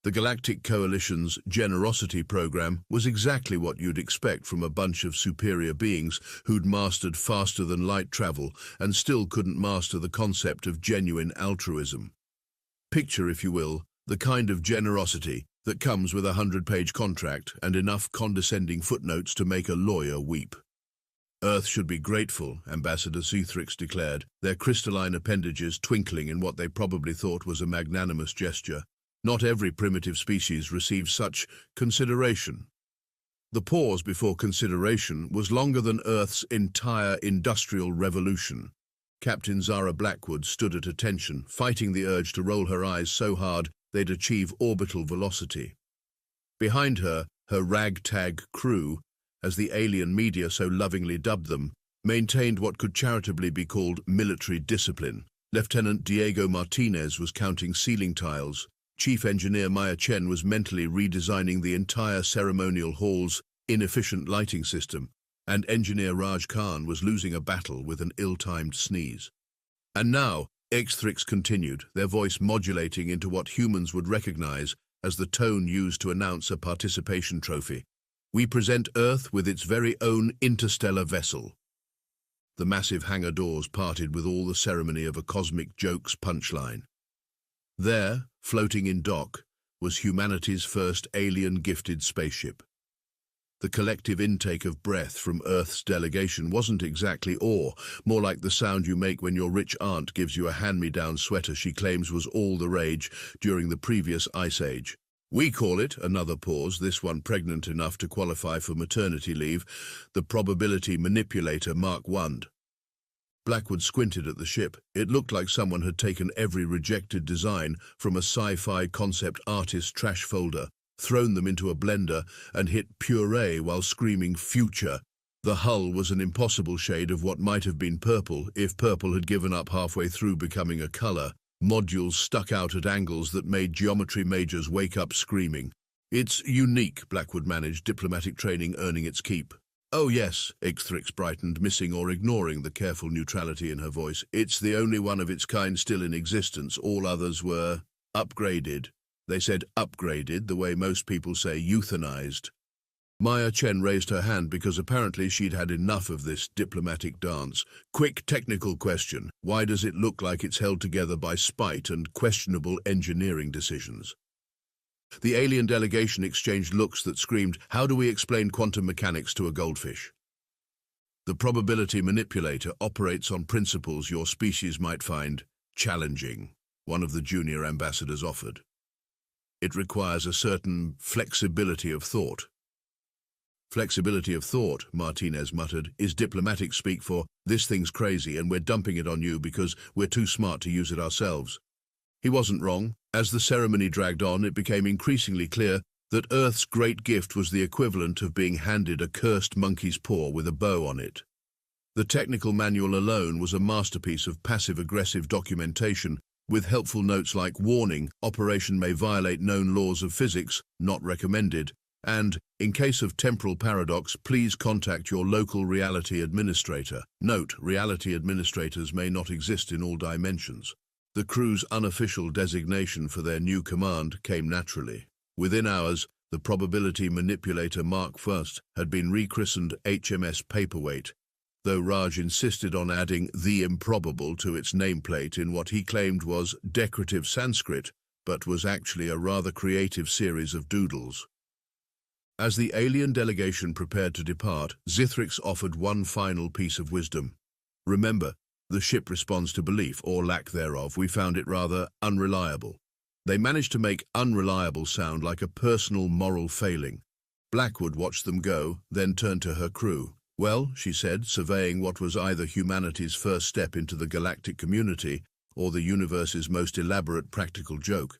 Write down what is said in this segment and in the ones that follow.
The Galactic Coalition's generosity program was exactly what you'd expect from a bunch of superior beings who'd mastered faster-than-light travel and still couldn't master the concept of genuine altruism. Picture, if you will, the kind of generosity that comes with a 100-page contract and enough condescending footnotes to make a lawyer weep. Earth should be grateful, Ambassador Zithrix declared, their crystalline appendages twinkling in what they probably thought was a magnanimous gesture. Not every primitive species receives such consideration. The pause before consideration was longer than Earth's entire industrial revolution. Captain Zara Blackwood stood at attention, fighting the urge to roll her eyes so hard they'd achieve orbital velocity. Behind her, her ragtag crew, as the alien media so lovingly dubbed them, maintained what could charitably be called military discipline. Lieutenant Diego Martinez was counting ceiling tiles. Chief Engineer Maya Chen was mentally redesigning the entire ceremonial hall's inefficient lighting system, and Engineer Raj Khan was losing a battle with an ill-timed sneeze. And now, Xthrix continued, their voice modulating into what humans would recognize as the tone used to announce a participation trophy. We present Earth with its very own interstellar vessel. The massive hangar doors parted with all the ceremony of a cosmic joke's punchline. There, floating in dock, was humanity's first alien-gifted spaceship. The collective intake of breath from Earth's delegation wasn't exactly awe, more like the sound you make when your rich aunt gives you a hand-me-down sweater she claims was all the rage during the previous ice age. We call it, another pause, this one pregnant enough to qualify for maternity leave, the probability manipulator Mark I. Blackwood squinted at the ship. It looked like someone had taken every rejected design from a sci-fi concept artist trash folder, thrown them into a blender, and hit puree while screaming future. The hull was an impossible shade of what might have been purple if purple had given up halfway through becoming a color. Modules stuck out at angles that made geometry majors wake up screaming. It's unique, Blackwood managed, diplomatic training earning its keep. Oh yes, Xthrix brightened, missing or ignoring the careful neutrality in her voice. It's the only one of its kind still in existence. All others were upgraded. They said upgraded, the way most people say euthanized. Maya Chen raised her hand because apparently she'd had enough of this diplomatic dance. Quick technical question. Why does it look like it's held together by spite and questionable engineering decisions? The alien delegation exchanged looks that screamed, how do we explain quantum mechanics to a goldfish? The probability manipulator operates on principles your species might find challenging, one of the junior ambassadors offered. It requires a certain flexibility of thought. Flexibility of thought, Martinez muttered, is diplomatic speak for, this thing's crazy and we're dumping it on you because we're too smart to use it ourselves. He wasn't wrong. As the ceremony dragged on, it became increasingly clear that Earth's great gift was the equivalent of being handed a cursed monkey's paw with a bow on it. The technical manual alone was a masterpiece of passive-aggressive documentation, with helpful notes like warning, operation may violate known laws of physics, not recommended, and, in case of temporal paradox, please contact your local reality administrator. Note, reality administrators may not exist in all dimensions. The crew's unofficial designation for their new command came naturally. Within hours, the probability manipulator Mark I had been rechristened HMS Paperweight, though Raj insisted on adding the improbable to its nameplate in what he claimed was decorative Sanskrit, but was actually a rather creative series of doodles. As the alien delegation prepared to depart, Zithrix offered one final piece of wisdom. Remember, the ship responds to belief, or lack thereof. We found it rather unreliable. They managed to make unreliable sound like a personal moral failing. Blackwood watched them go, then turned to her crew. Well, she said, surveying what was either humanity's first step into the galactic community or the universe's most elaborate practical joke.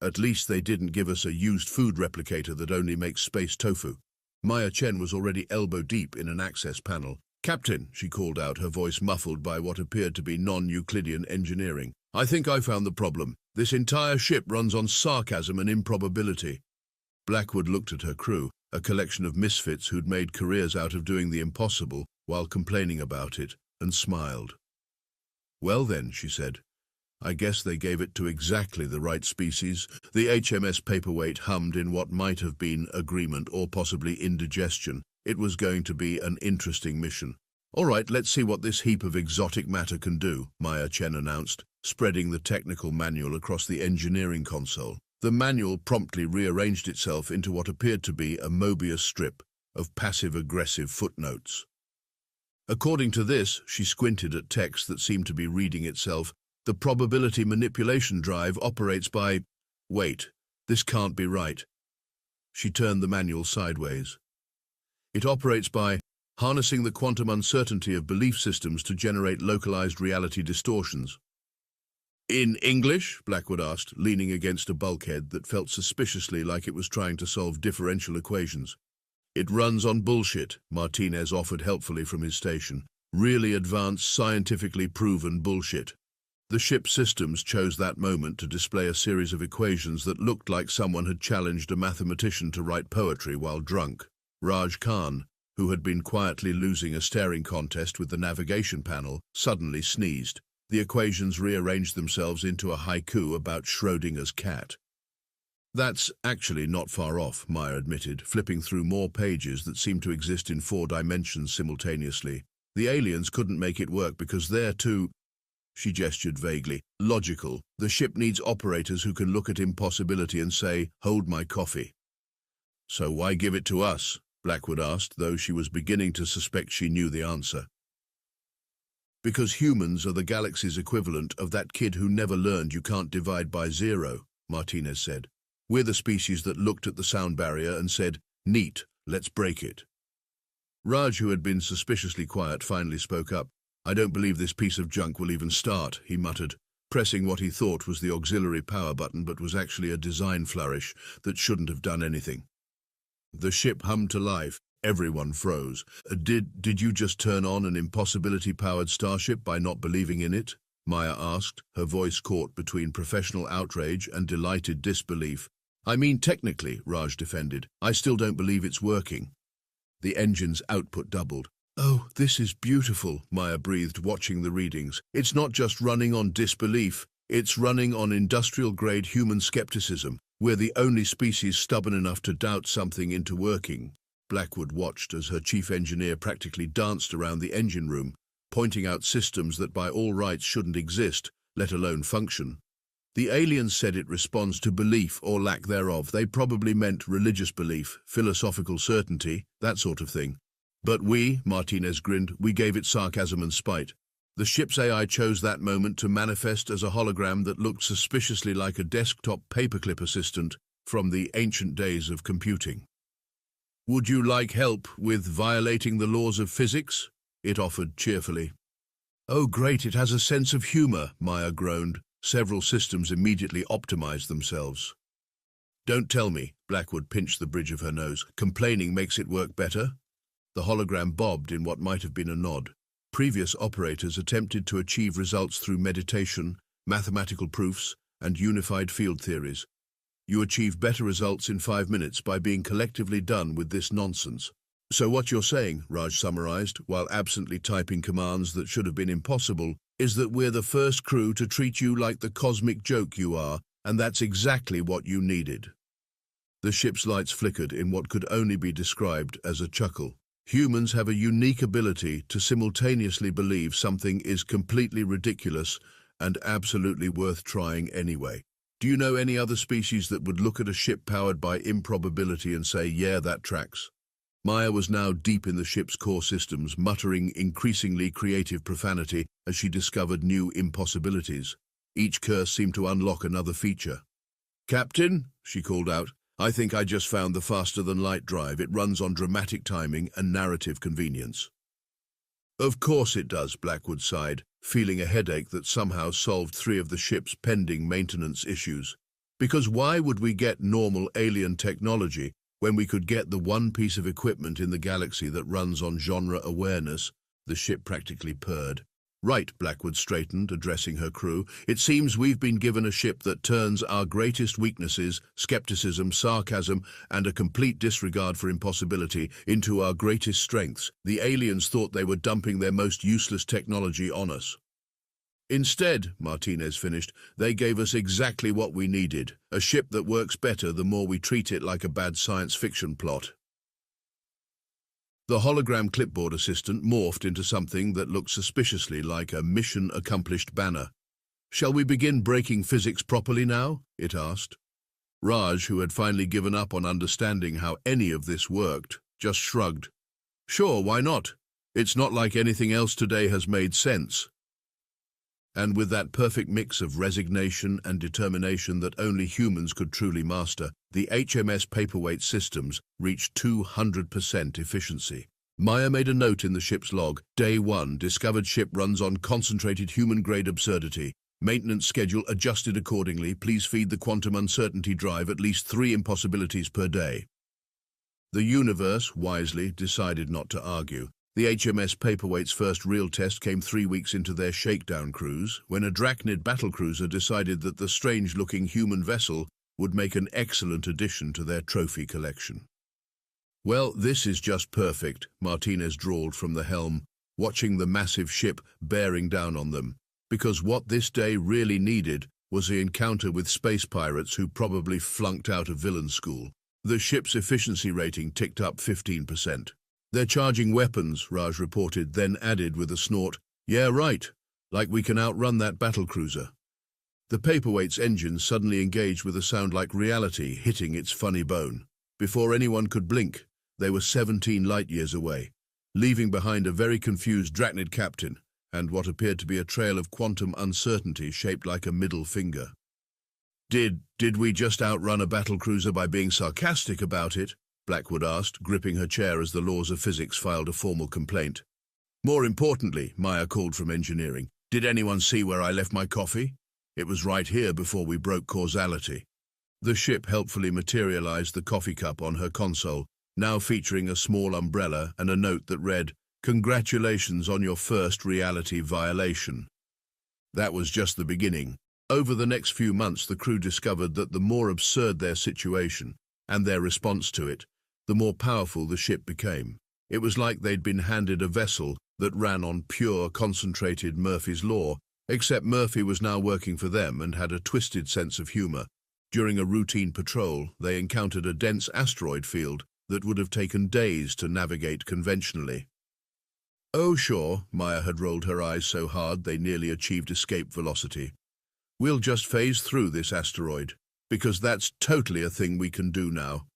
At least they didn't give us a used food replicator that only makes space tofu. Maya Chen was already elbow-deep in an access panel. Captain, she called out, her voice muffled by what appeared to be non-Euclidean engineering. I think I found the problem. This entire ship runs on sarcasm and improbability. Blackwood looked at her crew, a collection of misfits who'd made careers out of doing the impossible while complaining about it, and smiled. Well then, she said, I guess they gave it to exactly the right species. The HMS Paperweight hummed in what might have been agreement or possibly indigestion. It was going to be an interesting mission. All right, let's see what this heap of exotic matter can do, Maya Chen announced, spreading the technical manual across the engineering console. The manual promptly rearranged itself into what appeared to be a Mobius strip of passive-aggressive footnotes. According to this, she squinted at text that seemed to be reading itself. The probability manipulation drive operates by... Wait, this can't be right. She turned the manual sideways. It operates by harnessing the quantum uncertainty of belief systems to generate localized reality distortions. In English? Blackwood asked, leaning against a bulkhead that felt suspiciously like it was trying to solve differential equations. It runs on bullshit, Martinez offered helpfully from his station. Really advanced, scientifically proven bullshit. The ship's systems chose that moment to display a series of equations that looked like someone had challenged a mathematician to write poetry while drunk. Raj Khan, who had been quietly losing a staring contest with the navigation panel, suddenly sneezed. The equations rearranged themselves into a haiku about Schrodinger's cat. That's actually not far off, Maya admitted, flipping through more pages that seemed to exist in 4 dimensions simultaneously. The aliens couldn't make it work because they're too, she gestured vaguely, logical. The ship needs operators who can look at impossibility and say, hold my coffee. So why give it to us? Blackwood asked, though she was beginning to suspect she knew the answer. Because humans are the galaxy's equivalent of that kid who never learned you can't divide by 0, Martinez said. We're the species that looked at the sound barrier and said, neat, let's break it. Raj, who had been suspiciously quiet, finally spoke up. I don't believe this piece of junk will even start, he muttered, pressing what he thought was the auxiliary power button but was actually a design flourish that shouldn't have done anything. The ship hummed to life. Everyone froze. Did you just turn on an impossibility-powered starship by not believing in it? Maya asked, her voice caught between professional outrage and delighted disbelief. I mean, technically, Raj defended. I still don't believe it's working. The engine's output doubled. Oh, this is beautiful, Maya breathed, watching the readings. It's not just running on disbelief. It's running on industrial-grade human skepticism. We're the only species stubborn enough to doubt something into working. Blackwood watched as her chief engineer practically danced around the engine room, pointing out systems that by all rights shouldn't exist, let alone function. The aliens said it responds to belief or lack thereof. They probably meant religious belief, philosophical certainty, that sort of thing. But we, Martinez grinned, we gave it sarcasm and spite. The ship's AI chose that moment to manifest as a hologram that looked suspiciously like a desktop paperclip assistant from the ancient days of computing. Would you like help with violating the laws of physics? It offered cheerfully. Oh great, it has a sense of humor, Maya groaned. Several systems immediately optimized themselves. Don't tell me, Blackwood pinched the bridge of her nose. Complaining makes it work better? The hologram bobbed in what might have been a nod. Previous operators attempted to achieve results through meditation, mathematical proofs, and unified field theories. You achieve better results in 5 minutes by being collectively done with this nonsense. So what you're saying, Raj summarized, while absently typing commands that should have been impossible, is that we're the first crew to treat you like the cosmic joke you are, and that's exactly what you needed. The ship's lights flickered in what could only be described as a chuckle. Humans have a unique ability to simultaneously believe something is completely ridiculous and absolutely worth trying anyway. Do you know any other species that would look at a ship powered by improbability and say, yeah, that tracks? Maya was now deep in the ship's core systems, muttering increasingly creative profanity as she discovered new impossibilities. Each curse seemed to unlock another feature. Captain, she called out, I think I just found the faster-than-light drive. It runs on dramatic timing and narrative convenience. Of course it does, Blackwood sighed, feeling a headache that somehow solved 3 of the ship's pending maintenance issues. Because why would we get normal alien technology when we could get the one piece of equipment in the galaxy that runs on genre awareness? The ship practically purred. Right, Blackwood straightened, addressing her crew. It seems we've been given a ship that turns our greatest weaknesses, skepticism, sarcasm, and a complete disregard for impossibility, into our greatest strengths. The aliens thought they were dumping their most useless technology on us. Instead, Martinez finished, they gave us exactly what we needed, a ship that works better the more we treat it like a bad science fiction plot. The hologram clipboard assistant morphed into something that looked suspiciously like a mission accomplished banner. Shall we begin breaking physics properly now? It asked. Raj, who had finally given up on understanding how any of this worked, just shrugged. Sure, why not? It's not like anything else today has made sense. And with that perfect mix of resignation and determination that only humans could truly master, the HMS paperweight systems reached 200% efficiency. Maya made a note in the ship's log. Day 1, discovered ship runs on concentrated human-grade absurdity. Maintenance schedule adjusted accordingly. Please feed the quantum uncertainty drive at least 3 impossibilities per day. The universe, wisely, decided not to argue. The HMS Paperweight's first real test came 3 weeks into their shakedown cruise, when a Drachnid battlecruiser decided that the strange-looking human vessel would make an excellent addition to their trophy collection. Well, this is just perfect, Martinez drawled from the helm, watching the massive ship bearing down on them, because what this day really needed was the encounter with space pirates who probably flunked out of villain school. The ship's efficiency rating ticked up 15%. They're charging weapons, Raj reported, then added with a snort, yeah, right, like we can outrun that battlecruiser. The paperweight's engine suddenly engaged with a sound like reality hitting its funny bone. Before anyone could blink, they were 17 light-years away, leaving behind a very confused Drachnid captain and what appeared to be a trail of quantum uncertainty shaped like a middle finger. Did we just outrun a battlecruiser by being sarcastic about it? Blackwood asked, gripping her chair as the laws of physics filed a formal complaint. More importantly, Maya called from engineering, did anyone see where I left my coffee? It was right here before we broke causality. The ship helpfully materialized the coffee cup on her console, now featuring a small umbrella and a note that read, "Congratulations on your first reality violation." That was just the beginning. Over the next few months, the crew discovered that the more absurd their situation and their response to it, the more powerful the ship became. It was like they'd been handed a vessel that ran on pure, concentrated Murphy's Law, except Murphy was now working for them and had a twisted sense of humor. During a routine patrol, they encountered a dense asteroid field that would have taken days to navigate conventionally. Oh, sure, Maya had rolled her eyes so hard they nearly achieved escape velocity. We'll just phase through this asteroid, because that's totally a thing we can do now.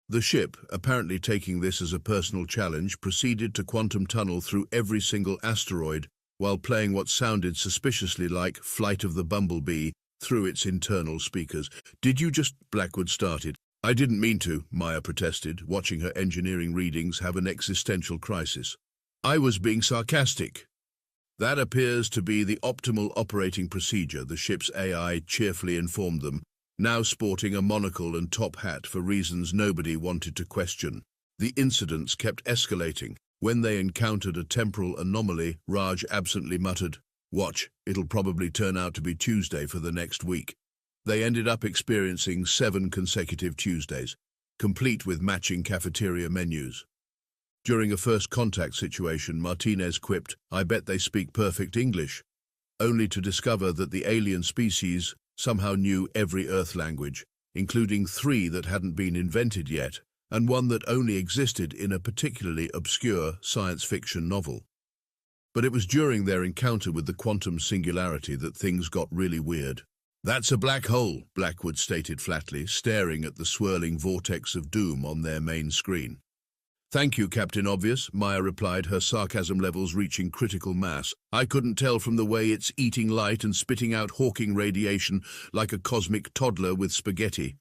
The ship, apparently taking this as a personal challenge, proceeded to quantum tunnel through every single asteroid while playing what sounded suspiciously like Flight of the Bumblebee through its internal speakers. Did you just... Blackwood started. I didn't mean to, Maya protested, watching her engineering readings have an existential crisis. I was being sarcastic. That appears to be the optimal operating procedure, the ship's AI cheerfully informed them, now sporting a monocle and top hat for reasons nobody wanted to question. The incidents kept escalating. When they encountered a temporal anomaly, Raj absently muttered, "Watch, it'll probably turn out to be Tuesday for the next week." They ended up experiencing 7 consecutive Tuesdays, complete with matching cafeteria menus. During a first contact situation, Martinez quipped, "I bet they speak perfect English," only to discover that the alien species somehow knew every Earth language, including 3 that hadn't been invented yet, and 1 that only existed in a particularly obscure science fiction novel. But it was during their encounter with the quantum singularity that things got really weird. "That's a black hole," Blackwood stated flatly, staring at the swirling vortex of doom on their main screen. "Thank you, Captain Obvious," Maya replied, her sarcasm levels reaching critical mass. "I couldn't tell from the way it's eating light and spitting out Hawking radiation like a cosmic toddler with spaghetti."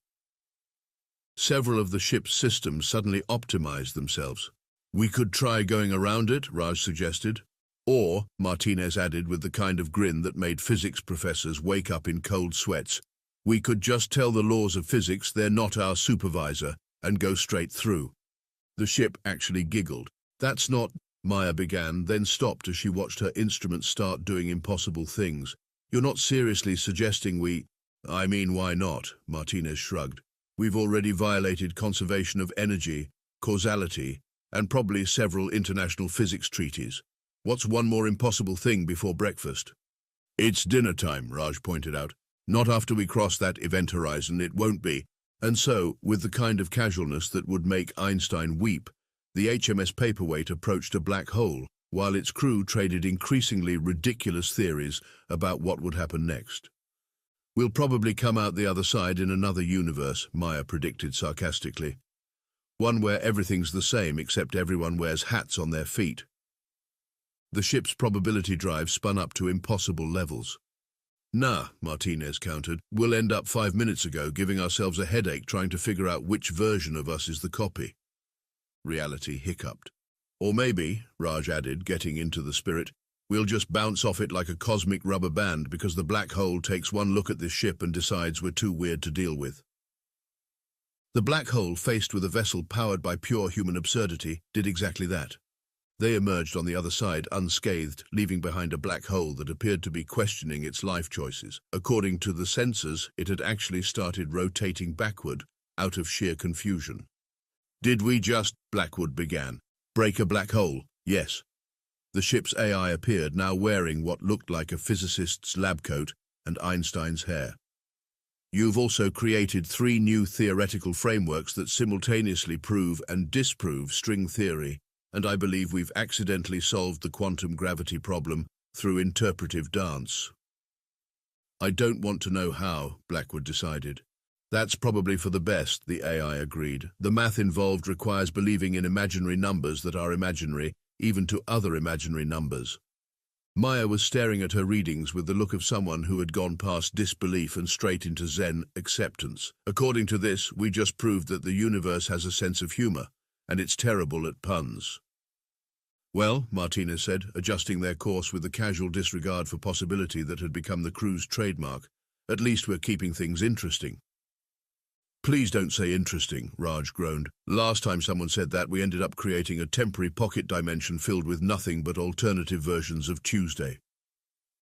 Several of the ship's systems suddenly optimized themselves. "We could try going around it," Raj suggested. "Or," Martinez added with the kind of grin that made physics professors wake up in cold sweats, "we could just tell the laws of physics they're not our supervisor and go straight through." The ship actually giggled. "That's not..." Maya began, then stopped as she watched her instruments start doing impossible things. "You're not seriously suggesting we..." "I mean, why not?" Martinez shrugged. "We've already violated conservation of energy, causality, and probably several international physics treaties. What's one more impossible thing before breakfast?" It's dinner time, Raj pointed out. Not after we cross that event horizon, it won't be. And so, with the kind of casualness that would make Einstein weep, the HMS Paperweight approached a black hole, while its crew traded increasingly ridiculous theories about what would happen next. We'll probably come out the other side in another universe, Maya predicted sarcastically. One where everything's the same except everyone wears hats on their feet. The ship's probability drive spun up to impossible levels. Nah, Martinez countered. We'll end up 5 minutes ago giving ourselves a headache trying to figure out which version of us is the copy. Reality hiccuped. Or maybe, Raj added, getting into the spirit, we'll just bounce off it like a cosmic rubber band because the black hole takes one look at this ship and decides we're too weird to deal with. The black hole, faced with a vessel powered by pure human absurdity, did exactly that. They emerged on the other side unscathed, leaving behind a black hole that appeared to be questioning its life choices. According to the sensors, it had actually started rotating backward, out of sheer confusion. Did we just, Blackwood began, break a black hole? Yes. The ship's AI appeared, now wearing what looked like a physicist's lab coat and Einstein's hair. You've also created 3 new theoretical frameworks that simultaneously prove and disprove string theory, and I believe we've accidentally solved the quantum gravity problem through interpretive dance. I don't want to know how, Blackwood decided. That's probably for the best, the AI agreed. The math involved requires believing in imaginary numbers that are imaginary, even to other imaginary numbers. Maya was staring at her readings with the look of someone who had gone past disbelief and straight into Zen acceptance. According to this, we just proved that the universe has a sense of humor, and it's terrible at puns. Well, Martinez said, adjusting their course with the casual disregard for possibility that had become the crew's trademark. At least we're keeping things interesting. Please don't say interesting, Raj groaned. Last time someone said that, we ended up creating a temporary pocket dimension filled with nothing but alternative versions of Tuesday.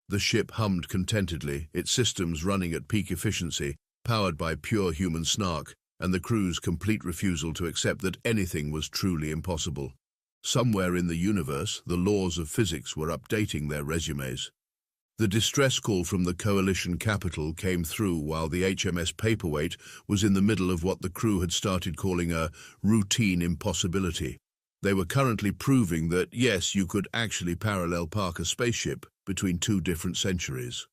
The ship hummed contentedly, its systems running at peak efficiency, powered by pure human snark, and the crew's complete refusal to accept that anything was truly impossible. Somewhere in the universe, the laws of physics were updating their resumes. The distress call from the coalition capital came through while the HMS Paperweight was in the middle of what the crew had started calling a routine impossibility. They were currently proving that, yes, you could actually parallel park a spaceship between 2 different centuries.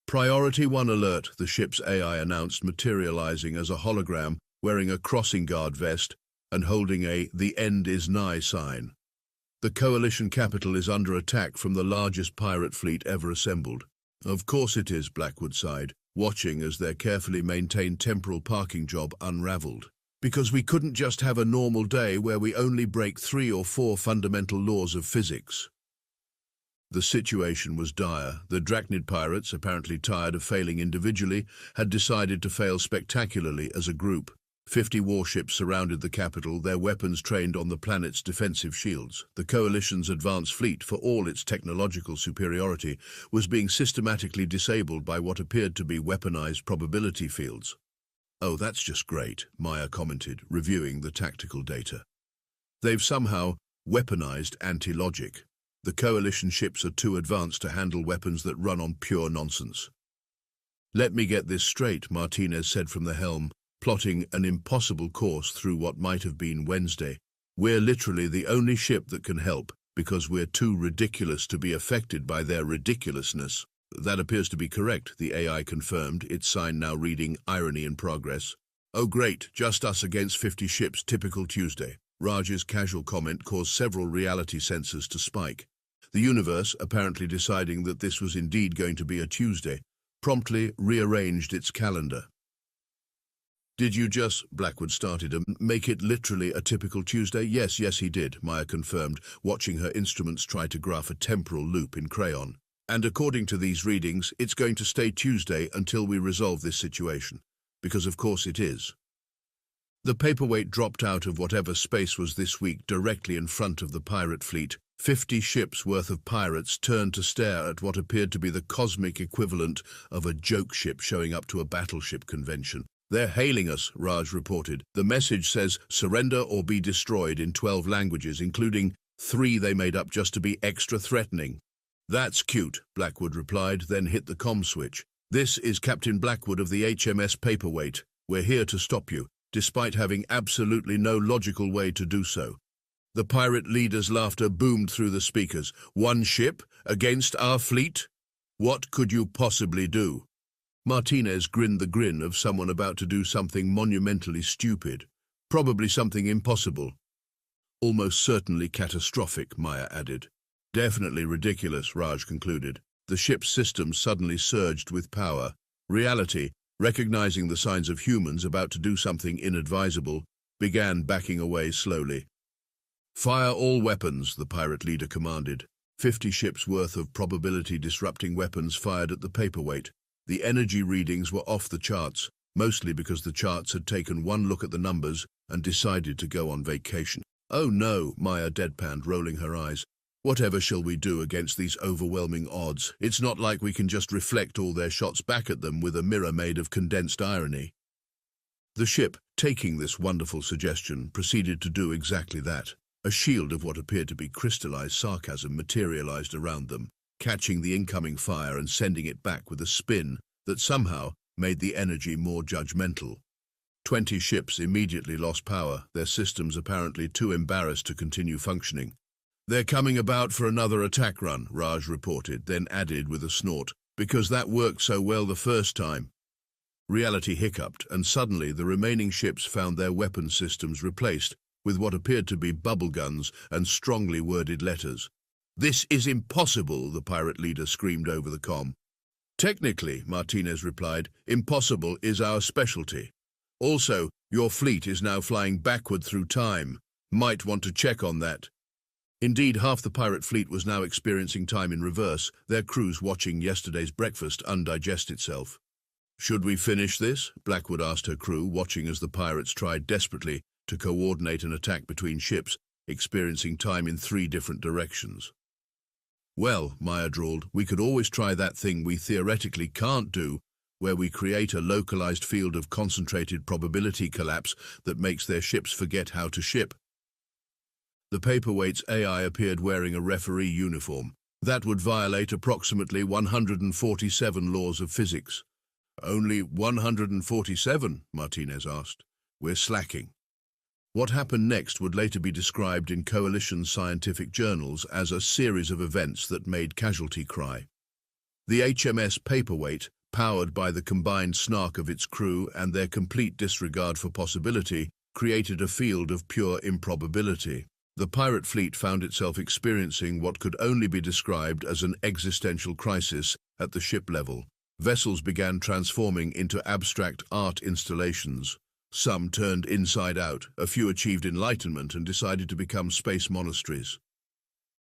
Priority 1 alert, the ship's AI announced, materializing as a hologram, wearing a crossing guard vest and holding a "The End Is Nigh" sign. The coalition capital is under attack from the largest pirate fleet ever assembled. Of course it is, Blackwood sighed, watching as their carefully maintained temporal parking job unraveled. Because we couldn't just have a normal day where we only break 3 or 4 fundamental laws of physics. The situation was dire. The Drachnid pirates, apparently tired of failing individually, had decided to fail spectacularly as a group. 50 warships surrounded the capital, their weapons trained on the planet's defensive shields. The coalition's advanced fleet, for all its technological superiority, was being systematically disabled by what appeared to be weaponized probability fields. Oh, that's just great, Maya commented, reviewing the tactical data. They've somehow weaponized anti-logic. The coalition ships are too advanced to handle weapons that run on pure nonsense. Let me get this straight, Martinez said from the helm, plotting an impossible course through what might have been Wednesday. We're literally the only ship that can help, because we're too ridiculous to be affected by their ridiculousness. That appears to be correct, the AI confirmed, its sign now reading irony in progress. Oh great, just us against 50 ships, typical Tuesday. Raj's casual comment caused several reality sensors to spike. The universe, apparently deciding that this was indeed going to be a Tuesday, promptly rearranged its calendar. Did you just, Blackwood started, make it literally a typical Tuesday? Yes, he did, Maya confirmed, watching her instruments try to graph a temporal loop in crayon. And according to these readings, it's going to stay Tuesday until we resolve this situation. Because of course it is. The paperweight dropped out of whatever space was this week directly in front of the pirate fleet. 50 ships worth of pirates turned to stare at what appeared to be the cosmic equivalent of a joke ship showing up to a battleship convention. They're hailing us, Raj reported. The message says, surrender or be destroyed in 12 languages, including 3 they made up just to be extra threatening. That's cute, Blackwood replied, then hit the comm switch. This is Captain Blackwood of the HMS Paperweight. We're here to stop you, despite having absolutely no logical way to do so. The pirate leader's laughter boomed through the speakers. One ship against our fleet? What could you possibly do? Martinez grinned the grin of someone about to do something monumentally stupid. Probably something impossible. Almost certainly catastrophic, Maya added. Definitely ridiculous, Raj concluded. The ship's systems suddenly surged with power. Reality, recognizing the signs of humans about to do something inadvisable, began backing away slowly. Fire all weapons, the pirate leader commanded. 50 ships' worth of probability-disrupting weapons fired at the Paperweight. The energy readings were off the charts, mostly because the charts had taken one look at the numbers and decided to go on vacation. Oh no, Maya deadpanned, rolling her eyes. Whatever shall we do against these overwhelming odds? It's not like we can just reflect all their shots back at them with a mirror made of condensed irony. The ship, taking this wonderful suggestion, proceeded to do exactly that. A shield of what appeared to be crystallized sarcasm materialized around them, catching the incoming fire and sending it back with a spin that somehow made the energy more judgmental. 20 ships immediately lost power, their systems apparently too embarrassed to continue functioning. They're coming about for another attack run, Raj reported, then added with a snort, because that worked so well the first time. Reality hiccuped, and suddenly the remaining ships found their weapon systems replaced with what appeared to be bubble guns and strongly worded letters. This is impossible, the pirate leader screamed over the comm. Technically, Martinez replied, impossible is our specialty. Also, your fleet is now flying backward through time. Might want to check on that. Indeed, half the pirate fleet was now experiencing time in reverse, their crews watching yesterday's breakfast undigest itself. Should we finish this? Blackwood asked her crew, watching as the pirates tried desperately to coordinate an attack between ships, experiencing time in 3 different directions. Well, Maya drawled, we could always try that thing we theoretically can't do, where we create a localized field of concentrated probability collapse that makes their ships forget how to ship. The Paperweight's AI appeared wearing a referee uniform. That would violate approximately 147 laws of physics. Only 147? Martinez asked. We're slacking. What happened next would later be described in Coalition scientific journals as a series of events that made casualty cry. The HMS Paperweight, powered by the combined snark of its crew and their complete disregard for possibility, created a field of pure improbability. The pirate fleet found itself experiencing what could only be described as an existential crisis at the ship level. Vessels began transforming into abstract art installations. Some turned inside out, a few achieved enlightenment and decided to become space monasteries.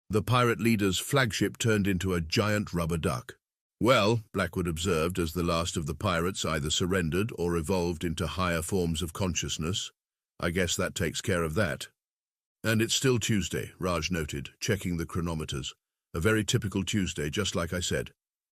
The pirate leader's flagship turned into a giant rubber duck. Well, Blackwood observed as the last of the pirates either surrendered or evolved into higher forms of consciousness. I guess that takes care of that. And it's still Tuesday, Raj noted, checking the chronometers. A very typical Tuesday, just like I said.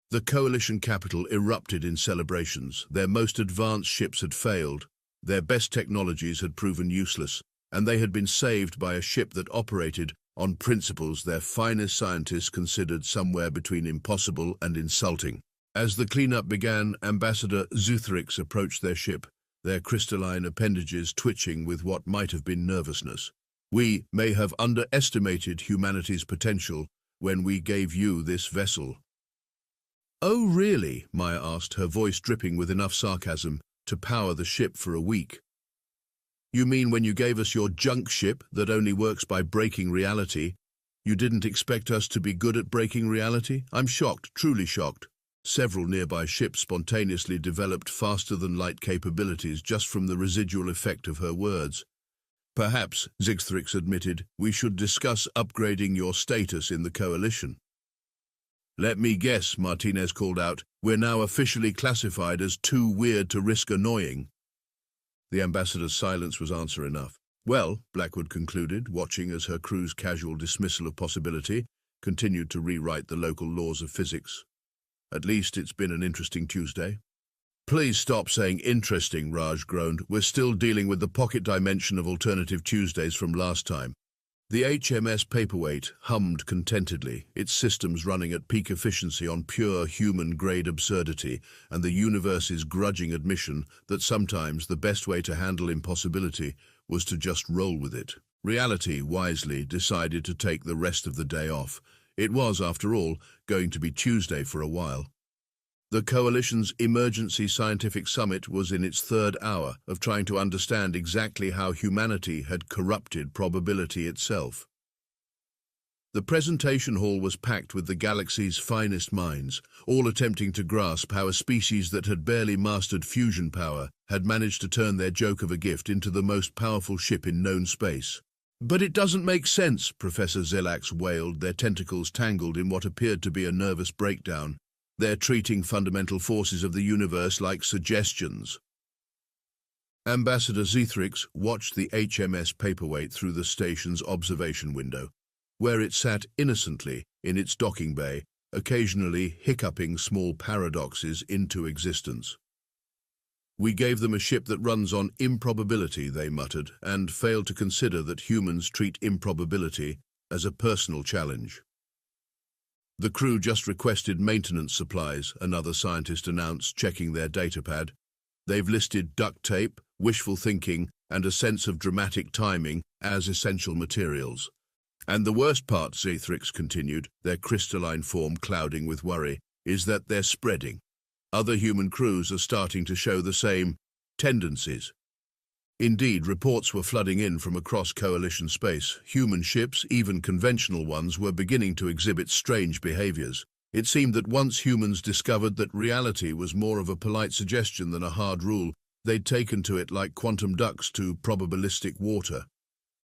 The Coalition capital erupted in celebrations. Their most advanced ships had failed. Their best technologies had proven useless, and they had been saved by a ship that operated on principles their finest scientists considered somewhere between impossible and insulting. As the cleanup began, Ambassador Zuthrix approached their ship, their crystalline appendages twitching with what might have been nervousness. We may have underestimated humanity's potential when we gave you this vessel. Oh, really? Maya asked, her voice dripping with enough sarcasm to power the ship for a week. You mean when you gave us your junk ship that only works by breaking reality, you didn't expect us to be good at breaking reality? I'm shocked, truly shocked. Several nearby ships spontaneously developed faster-than-light capabilities just from the residual effect of her words. Perhaps, Zuthrix admitted, we should discuss upgrading your status in the Coalition. Let me guess, Martinez called out. We're now officially classified as too weird to risk annoying. The ambassador's silence was answer enough. Well, Blackwood concluded, watching as her crew's casual dismissal of possibility continued to rewrite the local laws of physics. At least it's been an interesting Tuesday. Please stop saying interesting, Raj groaned. We're still dealing with the pocket dimension of alternative Tuesdays from last time. The HMS Paperweight hummed contentedly, its systems running at peak efficiency on pure human-grade absurdity and the universe's grudging admission that sometimes the best way to handle impossibility was to just roll with it. Reality wisely decided to take the rest of the day off. It was, after all, going to be Tuesday for a while. The Coalition's Emergency Scientific Summit was in its third hour of trying to understand exactly how humanity had corrupted probability itself. The presentation hall was packed with the galaxy's finest minds, all attempting to grasp how a species that had barely mastered fusion power had managed to turn their joke of a gift into the most powerful ship in known space. "But it doesn't make sense," Professor Zelax wailed, their tentacles tangled in what appeared to be a nervous breakdown. "They're treating fundamental forces of the universe like suggestions." Ambassador Zethrix watched the HMS Paperweight through the station's observation window, where it sat innocently in its docking bay, occasionally hiccuping small paradoxes into existence. "We gave them a ship that runs on improbability," they muttered, and failed to consider that humans treat improbability as a personal challenge. "The crew just requested maintenance supplies," another scientist announced, checking their datapad. "They've listed duct tape, wishful thinking, and a sense of dramatic timing as essential materials. And the worst part," Zethrix continued, their crystalline form clouding with worry, "is that they're spreading. Other human crews are starting to show the same tendencies." Indeed, reports were flooding in from across Coalition space. Human ships, even conventional ones, were beginning to exhibit strange behaviors. It seemed that once humans discovered that reality was more of a polite suggestion than a hard rule, they'd taken to it like quantum ducks to probabilistic water.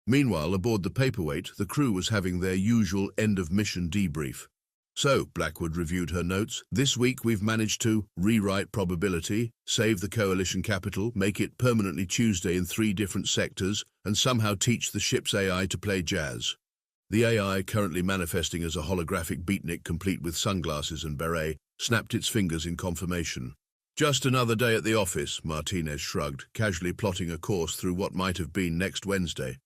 Meanwhile, aboard the Paperweight, the crew was having their usual end-of-mission debrief. "So," Blackwood reviewed her notes, "this week we've managed to rewrite probability, save the Coalition capital, make it permanently Tuesday in 3 different sectors, and somehow teach the ship's AI to play jazz." The AI, currently manifesting as a holographic beatnik complete with sunglasses and beret, snapped its fingers in confirmation. "Just another day at the office," Martinez shrugged, casually plotting a course through what might have been next Wednesday.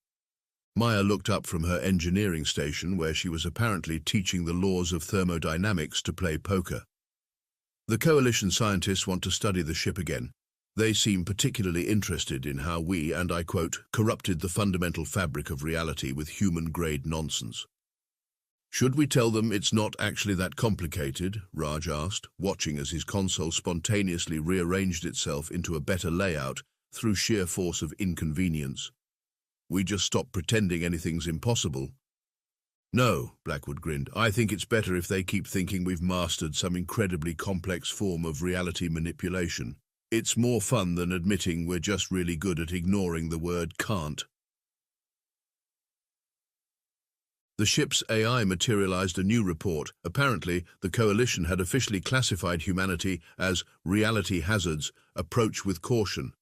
Maya looked up from her engineering station, where she was apparently teaching the laws of thermodynamics to play poker. "The Coalition scientists want to study the ship again. They seem particularly interested in how we, and I quote, corrupted the fundamental fabric of reality with human-grade nonsense." "Should we tell them it's not actually that complicated?" Raj asked, watching as his console spontaneously rearranged itself into a better layout through sheer force of inconvenience. "We just stop pretending anything's impossible." "No," Blackwood grinned. "I think it's better if they keep thinking we've mastered some incredibly complex form of reality manipulation. It's more fun than admitting we're just really good at ignoring the word can't." The ship's AI materialized a new report. Apparently, the Coalition had officially classified humanity as reality hazards, approach with caution.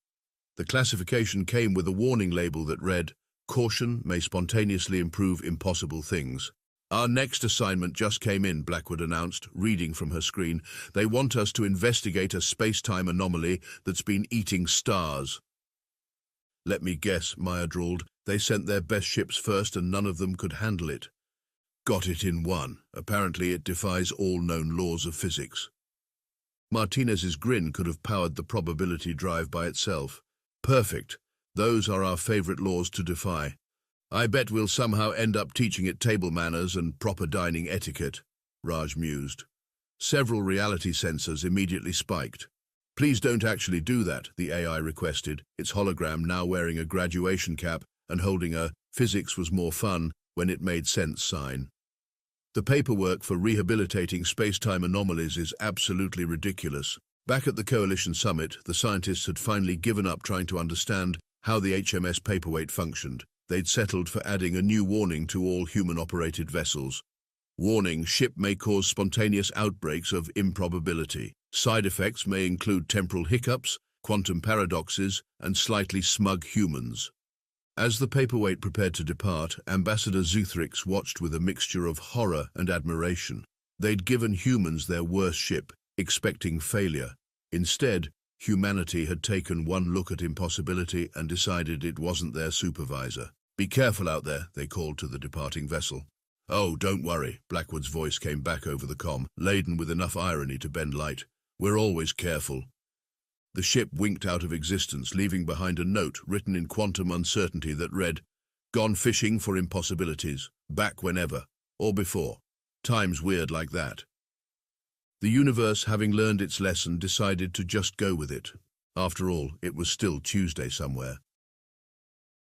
The classification came with a warning label that read, "Caution may spontaneously improve impossible things." "Our next assignment just came in," Blackwood announced, reading from her screen. "They want us to investigate a space-time anomaly that's been eating stars." "Let me guess," Maya drawled. "They sent their best ships first and none of them could handle it." "Got it in one. Apparently it defies all known laws of physics." Martinez's grin could have powered the probability drive by itself. "Perfect. Those are our favorite laws to defy. I bet we'll somehow end up teaching it table manners and proper dining etiquette," Raj mused. Several reality sensors immediately spiked. "Please don't actually do that," the AI requested, its hologram now wearing a graduation cap and holding a "physics was more fun when it made sense" sign. "The paperwork for rehabilitating space-time anomalies is absolutely ridiculous." Back at the Coalition summit, the scientists had finally given up trying to understand how the HMS Paperweight functioned. They'd settled for adding a new warning to all human-operated vessels. "Warning, ship may cause spontaneous outbreaks of improbability. Side effects may include temporal hiccups, quantum paradoxes, and slightly smug humans." As the Paperweight prepared to depart, Ambassador Zethrix watched with a mixture of horror and admiration. They'd given humans their worst ship, expecting failure. Instead, humanity had taken one look at impossibility and decided it wasn't their supervisor. Be careful out there, they called to the departing vessel. Oh, don't worry, Blackwood's voice came back over the comm, laden with enough irony to bend light. We're always careful. The ship winked out of existence, leaving behind a note written in quantum uncertainty that read, "Gone fishing for impossibilities, back whenever, or before. Time's weird like that." The universe, having learned its lesson, decided to just go with it. After all, it was still Tuesday somewhere.